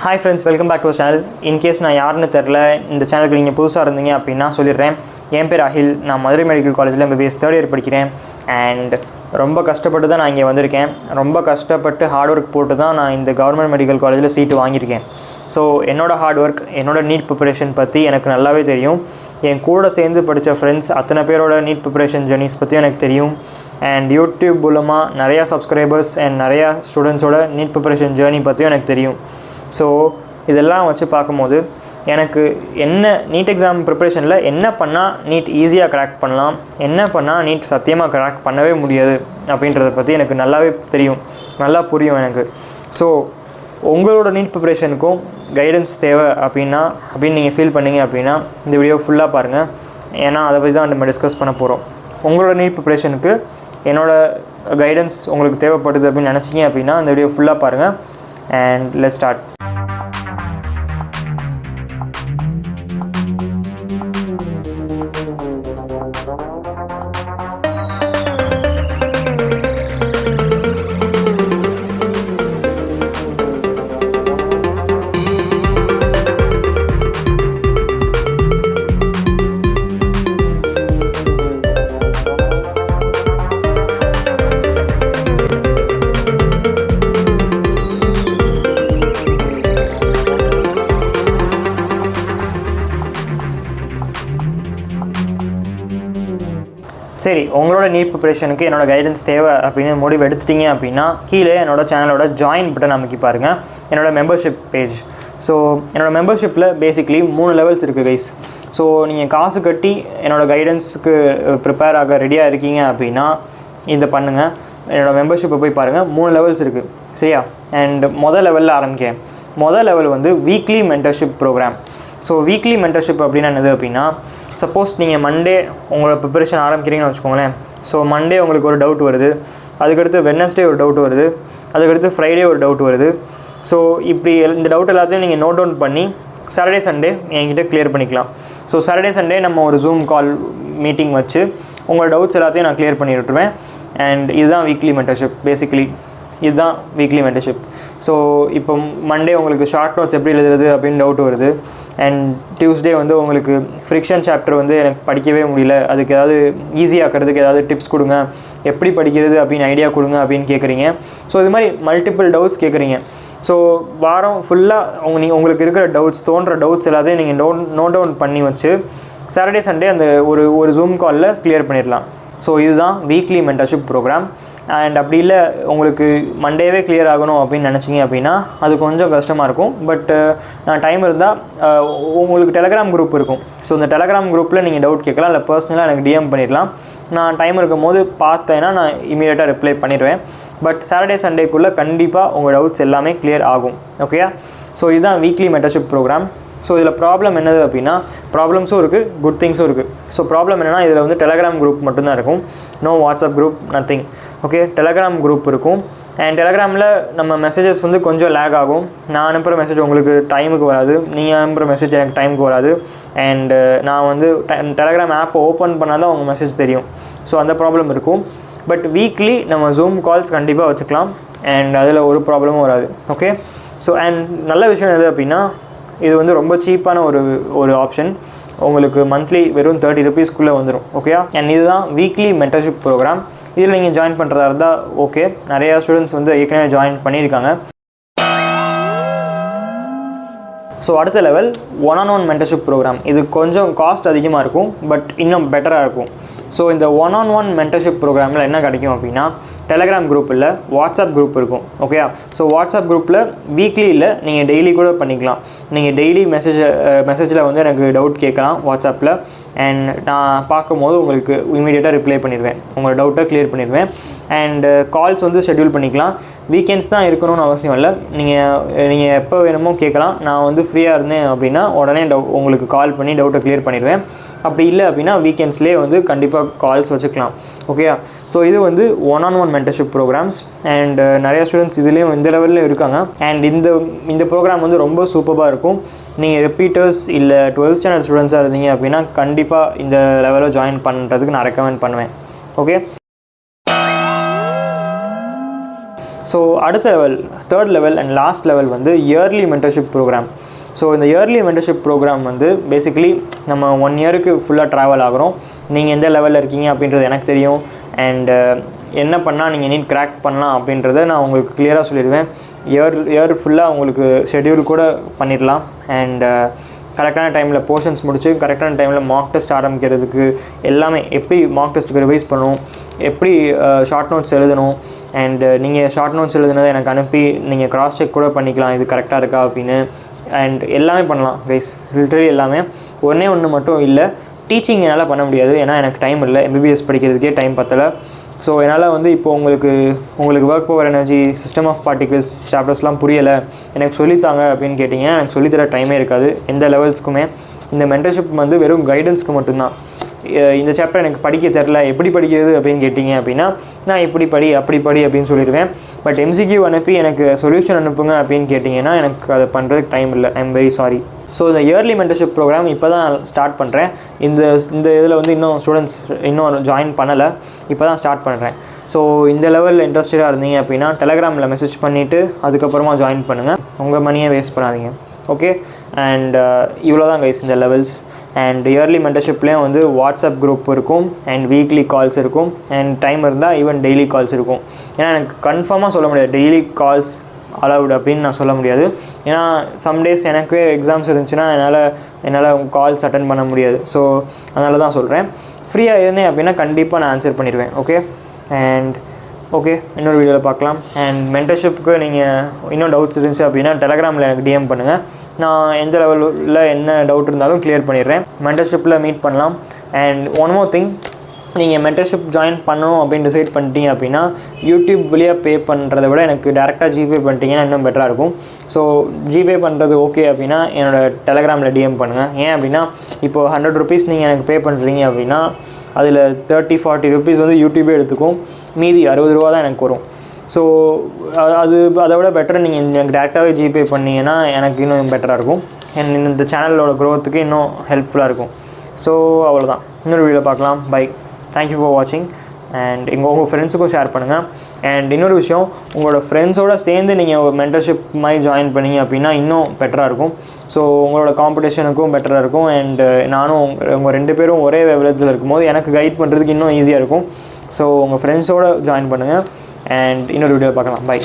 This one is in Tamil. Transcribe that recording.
Hi friends, welcome back to our channel. In case நான் யாருன்னு தெரியல, இந்த சேனலுக்கு நீங்கள் புதுசாக இருந்தீங்க அப்படின்னா சொல்லிடுறேன். என் பேர் அகில். நான் மதுரை மெடிக்கல் காலேஜில் MBBS தேர்ட் இயர் படிக்கிறேன். அண்ட் ரொம்ப கஷ்டப்பட்டு தான் நான் இங்கே வந்திருக்கேன். ரொம்ப கஷ்டப்பட்டு ஹார்ட் ஒர்க் போட்டு தான் நான் இந்த கவர்மெண்ட் மெடிக்கல் காலேஜில் சீட்டு வாங்கியிருக்கேன். ஸோ என்னோடய ஹார்ட் ஒர்க், என்னோடய நீட் ப்ரிப்பரேஷன் பற்றி எனக்கு நல்லாவே தெரியும். என் கூட சேர்ந்து படித்த ஃப்ரெண்ட்ஸ் அத்தனை பேரோட நீட் ப்ரிப்பரேஷன் ஜர்னிஸ் பற்றியும் எனக்கு தெரியும். அண்ட் யூடியூப் மூலமாக நிறையா சப்ஸ்கிரைபர்ஸ் அண்ட் நிறையா ஸ்டூடெண்ட்ஸோட நீட் ப்ரிப்பரேஷன் ஜேர்னி பற்றியும் எனக்கு தெரியும். ஸோ இதெல்லாம் வச்சு பார்க்கும்போது எனக்கு என்ன நீட் எக்ஸாம் ப்ரிப்பரேஷனில் என்ன பண்ணால் நீட் ஈஸியாக கிராக் பண்ணலாம், என்ன பண்ணால் நீட் சத்தியமாக கிராக் பண்ணவே முடியாது அப்படின்றத பற்றி எனக்கு நல்லாவே தெரியும், நல்லா புரியும் எனக்கு. ஸோ உங்களோட நீட் ப்ரிப்பரேஷனுக்கும் கைடன்ஸ் தேவை அப்படின்னு நீங்கள் ஃபீல் பண்ணிங்க அப்படின்னா இந்த வீடியோ ஃபுல்லாக பாருங்கள். ஏன்னா அதை பற்றி தான் நம்ம டிஸ்கஸ் பண்ண போகிறோம். உங்களோட நீட் ப்ரிப்பரேஷனுக்கு என்னோடய கைடன்ஸ் உங்களுக்கு தேவைப்படுது அப்படின்னு நினச்சிங்க அப்படின்னா இந்த வீடியோ ஃபுல்லாக பாருங்கள். And let's start. சரி, உங்களோட நீட் ப்ரிப்பரேஷனுக்கு என்னோடய கைடன்ஸ் தேவை அப்படின்னு முடிவு எடுத்துட்டிங்க அப்படின்னா கீழே என்னோடய சேனலோட ஜாயின் பட்டன் அமைக்கி பாருங்கள், என்னோடய மெம்பர்ஷிப் பேஜ். ஸோ என்னோடய மெம்பர்ஷிப்பில் பேசிக்லி 3 லெவல்ஸ் இருக்குது கைஸ். ஸோ நீங்கள் காசு கட்டி என்னோடய கைடன்ஸுக்கு ப்ரிப்பேர் ஆக ரெடியாக இருக்கீங்க அப்படின்னா இதை பண்ணுங்கள். என்னோடய மெம்பர்ஷிப்பை போய் பாருங்கள், 3 லெவல்ஸ் இருக்குது சரியா. அண்ட் மொதல் லெவலில் ஆரம்பிக்கேன். மொதல் லெவல் வந்து weekly mentorship programme. So weekly mentorship அப்படின்னா என்னது அப்படின்னா, சப்போஸ் நீங்கள் மண்டே உங்களோட ப்ரிப்பரேஷன் ஆரம்பிக்கிறீங்கன்னு வச்சுக்கோங்களேன். ஸோ மண்டே உங்களுக்கு ஒரு டவுட் வருது, அதுக்கடுத்து வெட்னஸ்டே ஒரு டவுட் வருது, அதுக்கடுத்து ஃப்ரைடே ஒரு டவுட் வருது. ஸோ இப்படி இந்த டவுட் எல்லாத்தையும் நீங்கள் நோட் டவுன் பண்ணி சாட்டர்டே சண்டே என்கிட்ட கிளியர் பண்ணிக்கலாம். ஸோ சாட்டர்டே சண்டே நம்ம ஒரு ஜூம் கால் மீட்டிங் வச்சு உங்களோட டவுட்ஸ் எல்லாத்தையும் நான் கிளியர் பண்ணி விட்டுருவேன். அண்ட் இதுதான் வீக்லி மென்டர்ஷிப். பேசிக்கலி இதுதான் வீக்லி மென்டர்ஷிப். ஸோ இப்போ மண்டே உங்களுக்கு ஷார்ட் நோட்ஸ் எப்படி எழுதுறது அப்படின்னு டவுட் வருது. அண்ட் டியூஸ்டே வந்து உங்களுக்கு ஃப்ரிக்ஷன் சாப்டர் வந்து எனக்கு படிக்கவே முடியல, அதுக்கு ஏதாவது ஈஸியாக்கிறதுக்கு ஏதாவது டிப்ஸ் கொடுங்க, எப்படி படிக்கிறது அப்படின்னு ஐடியா கொடுங்க அப்படின்னு கேட்குறீங்க. ஸோ இது மாதிரி மல்டிபிள் டவுட்ஸ் கேட்குறீங்க. ஸோ வாரம் ஃபுல்லாக உங்களுக்கு இருக்கிற டவுட்ஸ், தோன்ற டவுட்ஸ் எல்லாத்தையும் நீங்கள் நோட் டவுன் பண்ணி வச்சு சாட்டர்டே சண்டே அந்த ஒரு ஜூம் காலில் கிளியர் பண்ணிடலாம். ஸோ இதுதான் வீக்லி மென்டர்ஷிப் ப்ரோக்ராம். அண்ட் அப்படி இல்லை உங்களுக்கு மண்டேவே கிளியர் ஆகணும் அப்படின்னு நினச்சிங்க அப்படின்னா அது கொஞ்சம் கஷ்டமாக இருக்கும். பட் நான் டைம் இருந்தால் உங்களுக்கு டெலகிராம் குரூப் இருக்கும். ஸோ இந்த டெலகிராம் குரூப்பில் நீங்கள் டவுட் கேட்கலாம், இல்லை பர்சனலாக எனக்கு டிஎம் பண்ணிடலாம். நான் டைம் இருக்கும் போது பார்த்தேன்னா நான் இமீடியட்டாக ரிப்ளை பண்ணிடுவேன். பட் சாட்டர்டே சண்டேக்குள்ளே கண்டிப்பாக உங்கள் டவுட்ஸ் எல்லாமே கிளியர் ஆகும். ஓகேயா. ஸோ இதுதான் வீக்லி மென்டர்ஷிப் ப்ரோக்ராம். ஸோ இதில் ப்ராப்ளம் என்னது அப்படின்னா, ப்ராப்ளம்ஸும் இருக்குது, குட் திங்ஸும் இருக்குது. ஸோ ப்ராப்ளம் என்னென்னா இதில் வந்து டெலகிராம் குரூப் மட்டும்தான் இருக்கும், no WhatsApp group, nothing. Okay, Telegram group இருக்கும். அண்ட் டெலகிராமில் நம்ம மெசேஜஸ் வந்து கொஞ்சம் லேக் ஆகும். நான் அனுப்புகிற மெசேஜ் உங்களுக்கு டைமுக்கு வராது, நீங்கள் அனுப்புகிற மெசேஜ் எனக்கு டைமுக்கு வராது. அண்டு நான் வந்து டெலகிராம் ஆப்பை ஓப்பன் பண்ணால் தான் உங்கள் மெசேஜ் தெரியும். ஸோ அந்த ப்ராப்ளம் இருக்கும். பட் வீக்லி நம்ம ஜூம் கால்ஸ் கண்டிப்பாக வச்சுக்கலாம். அண்ட் அதில் ஒரு ப்ராப்ளமும் வராது. ஓகே. ஸோ அண்ட் நல்ல விஷயம் எது அப்படின்னா, இது வந்து ரொம்ப சீப்பான ஒரு ஆப்ஷன். உங்களுக்கு மந்த்லி வெறும் 30 rupeesக்குள்ளே வந்துடும். ஓகேயா. அண்ட் இதுதான் வீக்லி மென்டர்ஷிப் ப்ரோக்ராம். இதில் நீங்கள் ஜாயின் பண்ணுறதா இருந்தால் ஓகே. நிறையா ஸ்டூடெண்ட்ஸ் வந்து ஏற்கனவே ஜாயின் பண்ணியிருக்காங்க. ஸோ அடுத்த லெவல் ஒன்-on-1 மென்டர்ஷிப் ப்ரோக்ராம். இது கொஞ்சம் காஸ்ட் அதிகமாக இருக்கும், பட் இன்னும் பெட்டராக இருக்கும். ஸோ இந்த ஒன்-on-1 மென்டர்ஷிப் ப்ரோக்ராமில் என்ன கிடைக்கும் அப்படின்னா, டெலகிராம் குரூப் இல்லை, வாட்ஸ்அப் குரூப் இருக்கும். ஓகேயா. ஸோ வாட்ஸ்அப் குரூப்பில் வீக்லி இல்லை, நீங்கள் டெய்லி கூட பண்ணிக்கலாம். நீங்கள் டெய்லி மெசேஜில் வந்து எனக்கு டவுட் கேட்கலாம் வாட்ஸ்அப்பில். அண்ட் நான் பார்க்கும்போது உங்களுக்கு இமீடியட்டாக ரிப்ளை பண்ணிடுவேன், உங்களோட டவுட்டை கிளியர் பண்ணிடுவேன். அண்டு கால்ஸ் வந்து ஷெட்யூல் பண்ணிக்கலாம். வீக்கெண்ட்ஸ் தான் இருக்கணும்னு அவசியம் இல்லை, நீங்கள் எப்போ வேணுமோ கேட்கலாம். நான் வந்து ஃப்ரீயாக இருந்தேன் அப்படின்னா உடனே உங்களுக்கு கால் பண்ணி டவுட்டை கிளியர் பண்ணிடுவேன். அப்படி இல்லை அப்படின்னா வீக்கெண்ட்ஸ்லேயே வந்து கண்டிப்பாக கால்ஸ் வச்சுக்கலாம். ஓகேயா. ஸோ இது வந்து ஒன்-on-1 மென்டர்ஷிப் ப்ரோக்ராம்ஸ். அண்ட் நிறையா ஸ்டூடெண்ட்ஸ் இதுலேயும் இந்த லெவலில் இருக்காங்க. அண்ட் இந்த ப்ரோக்ராம் வந்து ரொம்ப சூப்பராக இருக்கும். நீங்கள் ரிப்பீட்டர்ஸ் இல்லை 12th ஸ்டாண்டர்ட் ஸ்டூடெண்ட்ஸாக இருந்தீங்க அப்படின்னா கண்டிப்பாக இந்த லெவலில் ஜாயின் பண்ணுறதுக்கு நான் ரெக்கமெண்ட் பண்ணுவேன். ஓகே. ஸோ அடுத்த level, third level and last level வந்து இயர்லி மென்டர்ஷிப் ப்ரோக்ராம். ஸோ இந்த இயர்லி மென்டர்ஷிப் ப்ரோக்ராம் வந்து பேசிக்கலி நம்ம 1 இயருக்கு ஃபுல்லாக ட்ராவல் ஆகிறோம். நீங்கள் எந்த லெவலில் இருக்கீங்க அப்படின்றது எனக்கு தெரியும். அண்டு என்ன பண்ணால் நீங்கள் நீட் கிராக் பண்ணலாம் அப்படின்றத நான் உங்களுக்கு கிளியராக சொல்லிடுவேன். இயர் ஃபுல்லாக உங்களுக்கு ஷெட்யூல் கூட பண்ணிடலாம். அண்டு கரெக்டான டைமில் போர்ஷன்ஸ் முடிச்சு கரெக்டான டைமில் மார்க் டெஸ்ட் ஆரம்பிக்கிறதுக்கு எல்லாமே, எப்படி மார்க் டெஸ்ட்டுக்கு ரிவைஸ் பண்ணணும், எப்படி ஷார்ட் நோட்ஸ் எழுதணும், அண்டு நீங்கள் ஷார்ட் நோட்ஸ் எழுதுனதை எனக்கு அனுப்பி நீங்கள் கிராஸ் செக் கூட பண்ணிக்கலாம் இது கரெக்டாக இருக்கா அப்படின்னு. அண்ட் எல்லாமே பண்ணலாம் கைஸ், லிட்டரலி எல்லாமே. ஒன்று மட்டும் இல்லை, டீச்சிங் என்னால் பண்ண முடியாது, ஏன்னா எனக்கு டைம் இல்லை, எம்பிபிஎஸ் படிக்கிறதுக்கே டைம் பத்தலை. ஸோ என்னால் வந்து இப்போ உங்களுக்கு work power energy, system of particles சாப்டர்ஸ்லாம் புரியலை, எனக்கு சொல்லித்தாங்க அப்படின்னு கேட்டிங்கன்னா எனக்கு சொல்லித்தர டைமே இருக்காது எந்த லெவல்ஸ்க்குமே. இந்த மென்டர்ஷிப் வந்து வெறும் கைடன்ஸ்க்கு மட்டும்தான். இந்த சாப்டர் எனக்கு படிக்க தெரில, எப்படி படிக்கிறது அப்படின்னு கேட்டிங்க அப்படின்னா நான் இப்படி படி அப்படி படி அப்படின்னு சொல்லிடுவேன். பட் எம்சிக்யூ அனுப்பி எனக்கு சொல்யூஷன் அனுப்புங்க அப்படின்னு கேட்டிங்கன்னா எனக்கு அதை பண்ணுறதுக்கு டைம் இல்லை. I am very sorry. So இந்த இயர்லி மென்டர்ஷிப் ப்ரோக்ராம் இப்போ தான் ஸ்டார்ட் பண்ணுறேன். இந்த இதில் வந்து இன்னும் ஸ்டூடெண்ட்ஸ் இன்னும் ஜாயின் பண்ணலை, இப்போ தான் ஸ்டார்ட் பண்ணுறேன். ஸோ இந்த லெவலில் இன்ட்ரெஸ்டடாக இருந்தீங்க அப்படின்னா டெலகிராமில் மெசேஜ் பண்ணிவிட்டு அதுக்கப்புறமா ஜாயின் பண்ணுங்கள். உங்கள் மணியை வேஸ்ட் பண்ணாதீங்க. ஓகே, அண்ட் இவ்வளோ தான் கைஸ் இந்த லெவல்ஸ். அண்ட் இயர்லி மென்டர்ஷிப்லேயும் வந்து வாட்ஸ்அப் குரூப் இருக்கும், அண்ட் வீக்லி கால்ஸ் இருக்கும், அண்ட் டைம் இருந்தால் ஈவன் டெய்லி கால்ஸ் இருக்கும். ஏன்னா எனக்கு கன்ஃபார்மாக சொல்ல முடியாது டெய்லி கால்ஸ் அலவுட் அப்படின்னு நான் சொல்ல முடியாது. ஏன்னா சம்டேஸ் எனக்கு எக்ஸாம்ஸ் இருந்துச்சுன்னா என்னால் கால்ஸ் அட்டன் பண்ண முடியாது. ஸோ அதனால தான் சொல்கிறேன். ஃப்ரீயாக இருந்தேன் அப்படின்னா கண்டிப்பாக நான் ஆன்சர் பண்ணிடுவேன். ஓகே, அண்ட் ஓகே, இன்னொரு வீடியோவில் பார்க்கலாம். அண்ட் மென்டர்ஷிப்புக்கு நீங்கள் இன்னும் டவுட்ஸ் இருந்துச்சு அப்படின்னா டெலகிராமில் எனக்கு டிஎம் பண்ணுங்கள். நான் எந்த லெவலில் என்ன டவுட் இருந்தாலும் கிளியர் பண்ணிடுறேன். மென்டர்ஷிப்பில் மீட் பண்ணலாம். அண்ட் ஒன் மோர் திங், நீங்கள் மென்டர்ஷிப் ஜாயின் பண்ணணும் அப்படின்னு டிசைட் பண்ணிட்டீங்க அப்படின்னா யூடியூப் வழியாக பே பண்ணுறத விட எனக்கு டேரெக்டாக ஜிபே பண்ணிட்டீங்கன்னா இன்னும் பெட்டராக இருக்கும். ஸோ ஜிபே பண்ணுறது ஓகே அப்படின்னா என்னோடய டெலகிராமில் டிஎம் பண்ணுங்கள். ஏன் அப்படின்னா இப்போது 100 ருபீஸ் நீங்கள் எனக்கு பே பண்ணுறீங்க அப்படின்னா அதில் 30-40 ருபீஸ் வந்து யூடியூபே எடுத்துக்கும், மீதி 60 ரூபா தான் எனக்கு வரும். ஸோ அதை விட பெட்டர் நீங்கள் எனக்கு டேரெக்டாகவே ஜிபே பண்ணிங்கன்னா எனக்கு இன்னும் பெட்டராக இருக்கும். இந்த சேனலோட க்ரோத்துக்கு இன்னும் ஹெல்ப்ஃபுல்லாக இருக்கும். ஸோ அவ்வளோதான், இன்னொரு வீடியோ பார்க்கலாம். பை, தேங்க்யூ ஃபார் வாட்சிங். அண்ட் உங்கள் ஃப்ரெண்ட்ஸுக்கும் ஷேர் பண்ணுங்கள். அண்ட் இன்னொரு விஷயம், உங்களோட ஃப்ரெண்ட்ஸோடு சேர்ந்து நீங்கள் ஒரு மென்டர்ஷிப் மாதிரி ஜாயின் பண்ணிங்க அப்படின்னா இன்னும் பெட்டராக இருக்கும். ஸோ உங்களோட காம்படிஷனுக்கும் பெட்டராக இருக்கும். அண்டு நானும் உங்கள் 2 பேரும் ஒரே லெவலில் இருக்கும்போது எனக்கு கைட் பண்ணுறதுக்கு இன்னும் ஈஸியாக இருக்கும். ஸோ உங்கள் ஃப்ரெண்ட்ஸோடு ஜாயின் பண்ணுங்கள். அண்ட் இன்னொரு வீடியோ பார்க்கலாம். பை.